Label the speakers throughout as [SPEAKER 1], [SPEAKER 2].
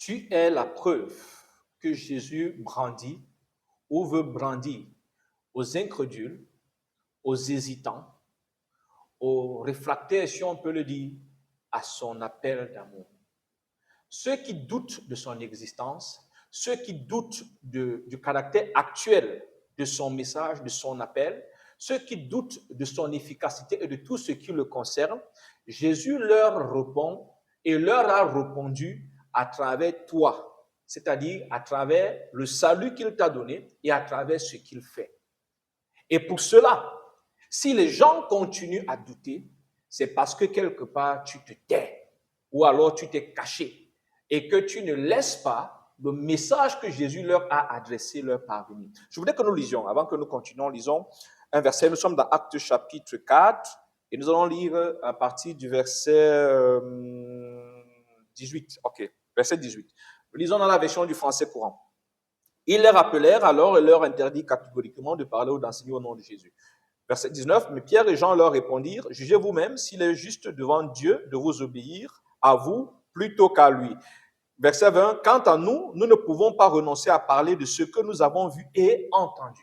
[SPEAKER 1] Tu es la preuve que Jésus brandit ou veut brandir aux incrédules, aux hésitants, aux réfractaires, si on peut le dire, à son appel d'amour. Ceux qui doutent de son existence, ceux qui doutent du caractère actuel de son message, de son appel, ceux qui doutent de son efficacité et de tout ce qui le concerne, Jésus leur répond et leur a répondu à travers toi, c'est-à-dire à travers le salut qu'il t'a donné et à travers ce qu'il fait. Et pour cela, si les gens continuent à douter, c'est parce que quelque part tu te tais ou alors tu t'es caché et que tu ne laisses pas le message que Jésus leur a adressé leur parvenir. Je voudrais que nous lisions, avant que nous continuions, lisons un verset. Nous sommes dans Actes chapitre 4 et nous allons lire à partir du verset 18. Ok, verset 18. Lisons dans la version du français courant. Ils les rappelèrent alors et leur interdit catégoriquement de parler ou d'enseigner au nom de Jésus. Verset 19, mais Pierre et Jean leur répondirent, jugez vous-même s'il est juste devant Dieu de vous obéir à vous plutôt qu'à lui. Verset 20, quant à nous, nous ne pouvons pas renoncer à parler de ce que nous avons vu et entendu.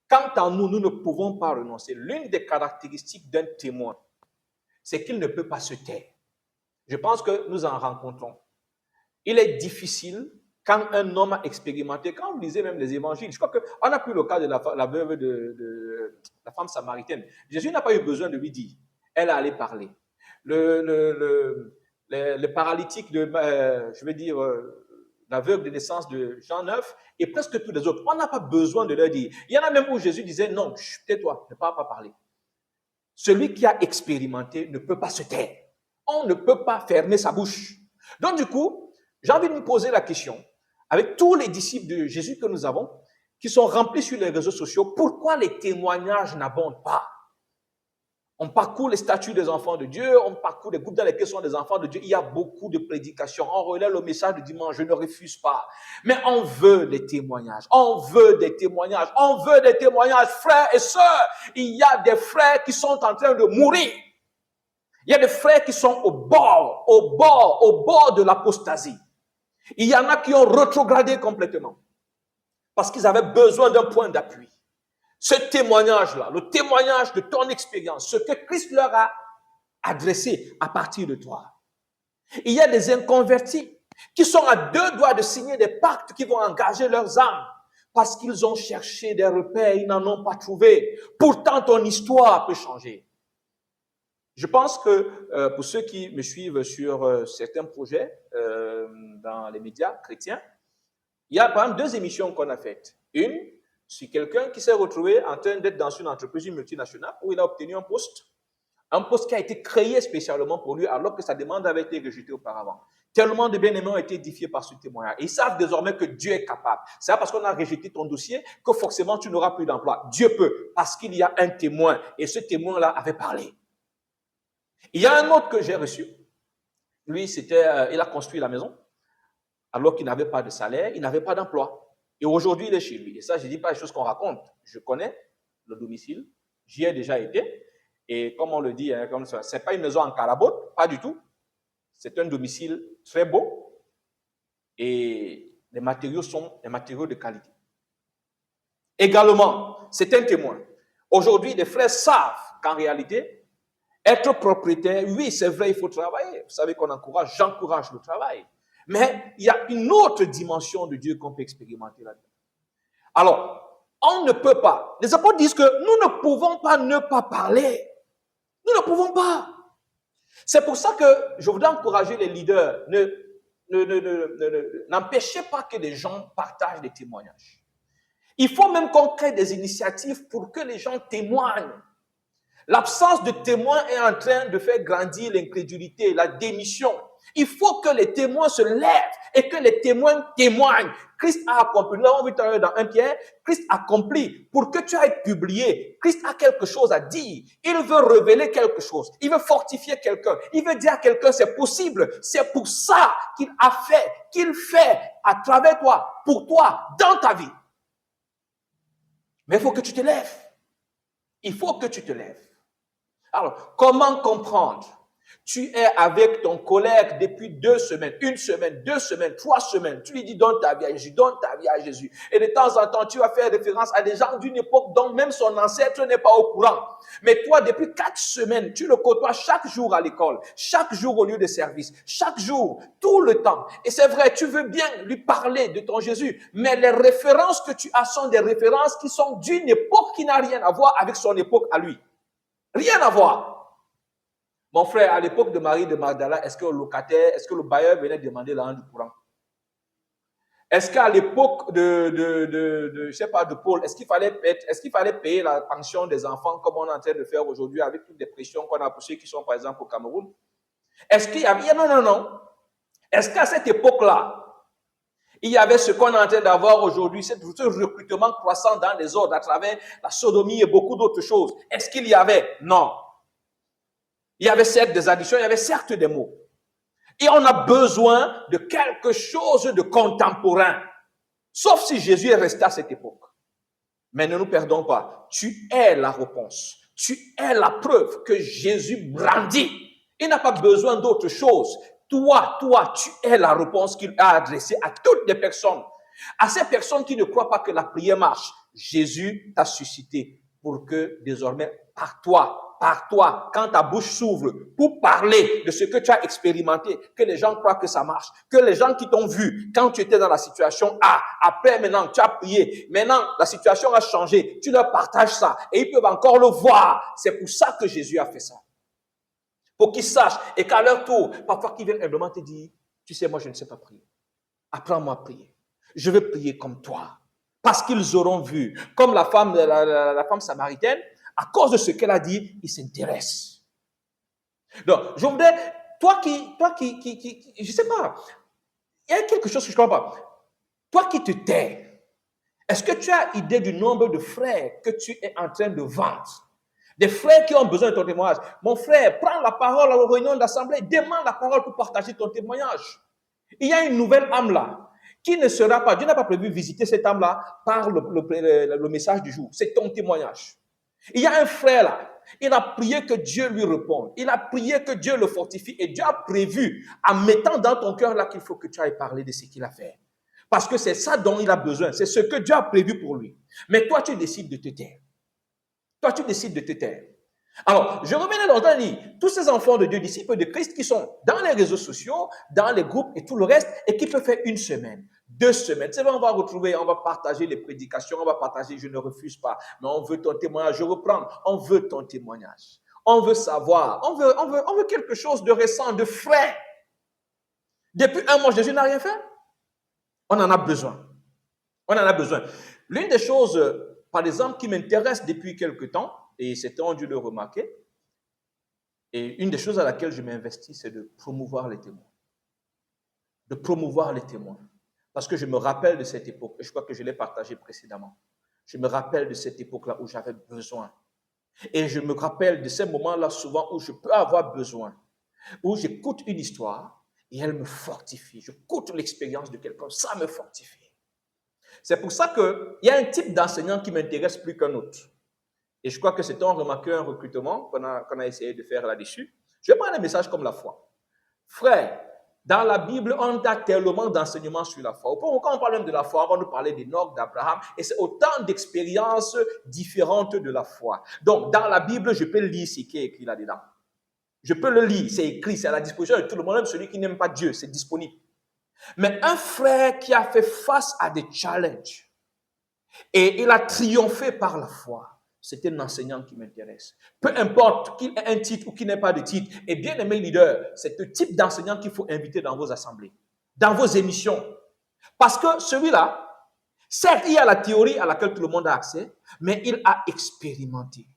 [SPEAKER 1] Quant à nous, nous ne pouvons pas renoncer. L'une des caractéristiques d'un témoin, c'est qu'il ne peut pas se taire. Je pense que nous en rencontrons. Il est difficile quand un homme a expérimenté, quand vous lisez même les évangiles, je crois qu'on a pris le cas de la veuve de la femme samaritaine. Jésus n'a pas eu besoin de lui dire, elle a allé parler. Le paralytique l'aveugle de naissance de Jean 9 et presque tous les autres, on n'a pas besoin de leur dire. Il y en a même où Jésus disait, non, tais-toi, ne pas parler. Celui qui a expérimenté ne peut pas se taire. On ne peut pas fermer sa bouche. Donc du coup, j'ai envie de me poser la question, avec tous les disciples de Jésus que nous avons, qui sont remplis sur les réseaux sociaux, pourquoi les témoignages n'abondent pas? On parcourt les statuts des enfants de Dieu, on parcourt les groupes dans lesquels sont des enfants de Dieu. Il y a beaucoup de prédications. On relaie le message du dimanche, je ne refuse pas. Mais on veut des témoignages. On veut des témoignages. On veut des témoignages, frères et sœurs. Il y a des frères qui sont en train de mourir. Il y a des frères qui sont au bord de l'apostasie. Il y en a qui ont rétrogradé complètement parce qu'ils avaient besoin d'un point d'appui. Ce témoignage-là, le témoignage de ton expérience, ce que Christ leur a adressé à partir de toi. Il y a des inconvertis qui sont à deux doigts de signer des pactes qui vont engager leurs âmes parce qu'ils ont cherché des repères, ils n'en ont pas trouvé. Pourtant, ton histoire peut changer. Je pense que pour ceux qui me suivent sur certains projets dans les médias chrétiens, il y a par exemple 2 émissions qu'on a faites. Une, sur quelqu'un qui s'est retrouvé en train d'être dans une entreprise multinationale où il a obtenu un poste qui a été créé spécialement pour lui alors que sa demande avait été rejetée auparavant. Tellement de bien-aimés ont été édifiés par ce témoignage. Ils savent désormais que Dieu est capable. C'est pas parce qu'on a rejeté ton dossier que forcément tu n'auras plus d'emploi. Dieu peut, parce qu'il y a un témoin et ce témoin-là avait parlé. Il y a un autre que j'ai reçu. Lui, il a construit la maison alors qu'il n'avait pas de salaire, il n'avait pas d'emploi. Et aujourd'hui, il est chez lui. Et ça, je ne dis pas les choses qu'on raconte. Je connais le domicile, j'y ai déjà été. Et comme on le dit, hein, ce n'est pas une maison en carabote, pas du tout. C'est un domicile très beau. Et les matériaux sont des matériaux de qualité. Également, c'est un témoin. Aujourd'hui, les frères savent qu'en réalité, être propriétaire, oui, c'est vrai, il faut travailler. Vous savez qu'on j'encourage le travail. Mais il y a une autre dimension de Dieu qu'on peut expérimenter là-dedans. Alors, on ne peut pas. Les apôtres disent que nous ne pouvons pas ne pas parler. Nous ne pouvons pas. C'est pour ça que je voudrais encourager les leaders. N'empêchez pas que les gens partagent des témoignages. Il faut même qu'on crée des initiatives pour que les gens témoignent. L'absence de témoins est en train de faire grandir l'incrédulité, la démission. Il faut que les témoins se lèvent et que les témoins témoignent. Christ a accompli, nous l'avons vu tout à l'heure dans 1 Pierre, Christ accomplit pour que tu ailles publier. Christ a quelque chose à dire. Il veut révéler quelque chose. Il veut fortifier quelqu'un. Il veut dire à quelqu'un c'est possible. C'est pour ça qu'il fait à travers toi, pour toi, dans ta vie. Mais il faut que tu te lèves. Il faut que tu te lèves. Alors, comment comprendre Tu es avec ton collègue depuis 2 semaines, 1 semaine, 2 semaines, 3 semaines. Tu lui dis donne ta vie à Jésus, donne ta vie à Jésus. Et de temps en temps, tu vas faire référence à des gens d'une époque dont même son ancêtre n'est pas au courant. Mais toi, depuis 4 semaines, tu le côtoies chaque jour à l'école, chaque jour au lieu de service, chaque jour, tout le temps. Et c'est vrai, tu veux bien lui parler de ton Jésus, mais les références que tu as sont des références qui sont d'une époque qui n'a rien à voir avec son époque à lui. Rien à voir. Mon frère, à l'époque de Marie de Magdala, est-ce que le locataire, est-ce que le bailleur venait demander l'argent du courant? Est-ce qu'à l'époque je sais pas, de Paul, est-ce qu'il fallait payer la pension des enfants comme on est en train de faire aujourd'hui avec toutes les pressions qu'on a pour ceux qui sont par exemple au Cameroun? Est-ce qu'il y avait, non. Est-ce qu'à cette époque-là, il y avait ce qu'on est en train d'avoir aujourd'hui, ce recrutement croissant dans les ordres à travers la sodomie et beaucoup d'autres choses? Est-ce qu'il y avait? Non. Il y avait certes des additions, il y avait certes des mots. Et on a besoin de quelque chose de contemporain. Sauf si Jésus est resté à cette époque. Mais ne nous perdons pas. Tu es la réponse. Tu es la preuve que Jésus brandit. Il n'a pas besoin d'autre chose. Toi, tu es la réponse qu'il a adressée à toutes les personnes. À ces personnes qui ne croient pas que la prière marche. Jésus t'a suscité pour que désormais, par toi, quand ta bouche s'ouvre pour parler de ce que tu as expérimenté, que les gens croient que ça marche, que les gens qui t'ont vu quand tu étais dans la situation A, après maintenant tu as prié, maintenant la situation a changé, tu leur partages ça et ils peuvent encore le voir. C'est pour ça que Jésus a fait ça. Pour qu'ils sachent et qu'à leur tour, parfois qu'ils viennent humblement te dire, tu sais, moi je ne sais pas prier. Apprends-moi à prier. Je veux prier comme toi. Parce qu'ils auront vu, comme la femme samaritaine, à cause de ce qu'elle a dit, ils s'intéressent. Donc, je voudrais, toi qui, je sais pas, il y a quelque chose que je ne comprends pas. Toi qui te tais, est-ce que tu as idée du nombre de frères que tu es en train de vendre? Des frères qui ont besoin de ton témoignage. Mon frère, prends la parole à la réunion d'assemblée, demande la parole pour partager ton témoignage. Il y a une nouvelle âme là, qui ne sera pas, Dieu n'a pas prévu visiter cette âme-là par le message du jour. C'est ton témoignage. Il y a un frère là, il a prié que Dieu lui réponde. Il a prié que Dieu le fortifie et Dieu a prévu, en mettant dans ton cœur là qu'il faut que tu ailles parler de ce qu'il a fait. Parce que c'est ça dont il a besoin. C'est ce que Dieu a prévu pour lui. Mais toi, tu décides de te taire. Toi, tu décides de te taire. Alors, je revenais dans le dit, tous ces enfants de Dieu, disciples de Christ, qui sont dans les réseaux sociaux, dans les groupes et tout le reste, et qui peuvent faire 1 semaine, 2 semaines. C'est vrai, on va retrouver, on va partager les prédications, on va partager, je ne refuse pas, mais on veut ton témoignage, je reprends, on veut ton témoignage. On veut savoir, on veut quelque chose de récent, de frais. Depuis 1 mois, Jésus n'a rien fait. On en a besoin. On en a besoin. L'une des choses, par exemple, qui m'intéresse depuis quelque temps, et c'est on dû le remarquer, et une des choses à laquelle je m'investis, c'est de promouvoir les témoins. De promouvoir les témoins. Parce que je me rappelle de cette époque, et je crois que je l'ai partagé précédemment. Je me rappelle de cette époque-là où j'avais besoin. Et je me rappelle de ces moments-là souvent où je peux avoir besoin, où j'écoute une histoire et elle me fortifie. J'écoute l'expérience de quelqu'un, ça me fortifie. C'est pour ça qu'il y a un type d'enseignant qui m'intéresse plus qu'un autre. Et je crois que c'est en remarquant un recrutement qu'on a essayé de faire là-dessus. Je vais prendre un message comme la foi. Frère, dans la Bible, on a tellement d'enseignements sur la foi. Quand on parle même de la foi, on va nous parler d'Enoch, d'Abraham, et c'est autant d'expériences différentes de la foi. Donc, dans la Bible, je peux lire ce qui est écrit là-dedans. Je peux le lire, c'est écrit, c'est à la disposition de tout le monde, même celui qui n'aime pas Dieu, c'est disponible. Mais un frère qui a fait face à des challenges et il a triomphé par la foi, c'est un enseignant qui m'intéresse. Peu importe qu'il ait un titre ou qu'il n'ait pas de titre. Et bien aimé leader, c'est ce type d'enseignant qu'il faut inviter dans vos assemblées, dans vos émissions. Parce que celui-là, certes, il y a la théorie à laquelle tout le monde a accès, mais il a expérimenté.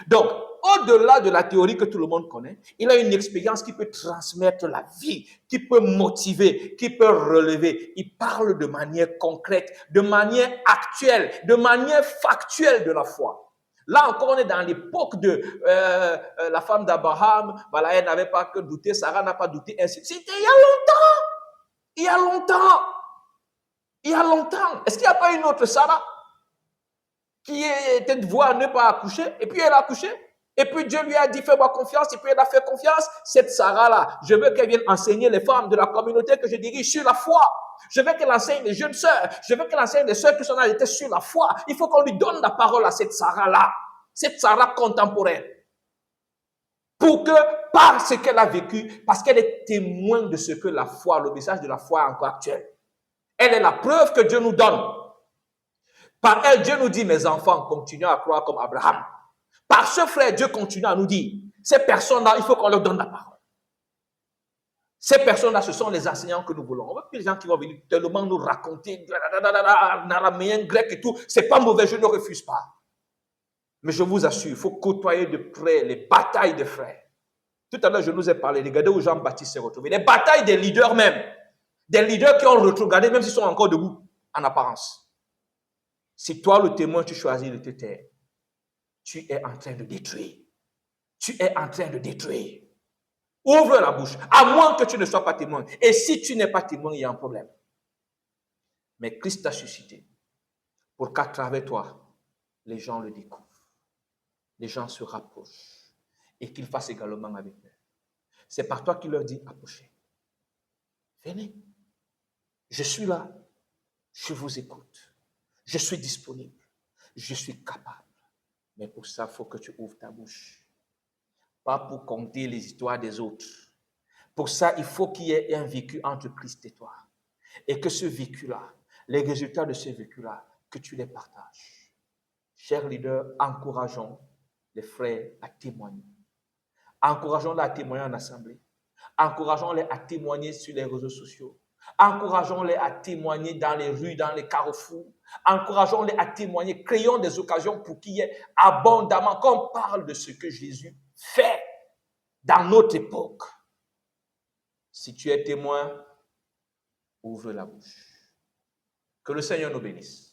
[SPEAKER 1] Donc, au-delà de la théorie que tout le monde connaît, il a une expérience qui peut transmettre la vie, qui peut motiver, qui peut relever. Il parle de manière concrète, de manière actuelle, de manière factuelle de la foi. Là encore, on est dans l'époque de la femme d'Abraham. Voilà, elle n'avait pas que douter, Sarah n'a pas douté. C'était il y a longtemps. Il y a longtemps. Il y a longtemps. Est-ce qu'il n'y a pas une autre Sarah qui était de voir ne pas accoucher et puis elle a accouché? Et puis Dieu lui a dit, fais-moi confiance, et puis elle a fait confiance. Cette Sarah-là, je veux qu'elle vienne enseigner les femmes de la communauté que je dirige sur la foi. Je veux qu'elle enseigne les jeunes sœurs. Je veux qu'elle enseigne les sœurs qui sont arrêtées sur la foi. Il faut qu'on lui donne la parole à cette Sarah-là, cette Sarah contemporaine. Pour que, par ce qu'elle a vécu, parce qu'elle est témoin de ce que la foi, le message de la foi est encore actuel. Elle est la preuve que Dieu nous donne. Par elle, Dieu nous dit, mes enfants, continuez à croire comme Abraham. Par ce frère, Dieu continue à nous dire, ces personnes-là, il faut qu'on leur donne la parole. Ces personnes-là, ce sont les enseignants que nous voulons. On voit que les gens qui vont venir tellement nous raconter, en araméen, grec et tout, c'est pas mauvais, je ne refuse pas. Mais je vous assure, il faut côtoyer de près les batailles des frères. Tout à l'heure, je nous ai parlé, regardez où Jean-Baptiste s'est retrouvé. Les batailles des leaders même. Des leaders qui ont regardé, même s'ils sont encore debout, en apparence. Si toi, le témoin, tu choisis de te taire, tu es en train de détruire. Tu es en train de détruire. Ouvre la bouche, à moins que tu ne sois pas témoin. Et si tu n'es pas témoin, il y a un problème. Mais Christ t'a suscité pour qu'à travers toi, les gens le découvrent. Les gens se rapprochent et qu'ils fassent également avec eux. C'est par toi qu'il leur dit, approchez. Venez. Je suis là. Je vous écoute. Je suis disponible. Je suis capable. Mais pour ça, il faut que tu ouvres ta bouche. Pas pour compter les histoires des autres. Pour ça, il faut qu'il y ait un vécu entre Christ et toi. Et que ce vécu-là, les résultats de ce vécu-là, que tu les partages. Chers leaders, encourageons les frères à témoigner. Encourageons-les à témoigner en assemblée. Encourageons-les à témoigner sur les réseaux sociaux. Encourageons-les à témoigner dans les rues, dans les carrefours. Encourageons-les à témoigner. Créons des occasions pour qu'il y ait abondamment, qu'on parle de ce que Jésus fait dans notre époque. Si tu es témoin, ouvre la bouche. Que le Seigneur nous bénisse.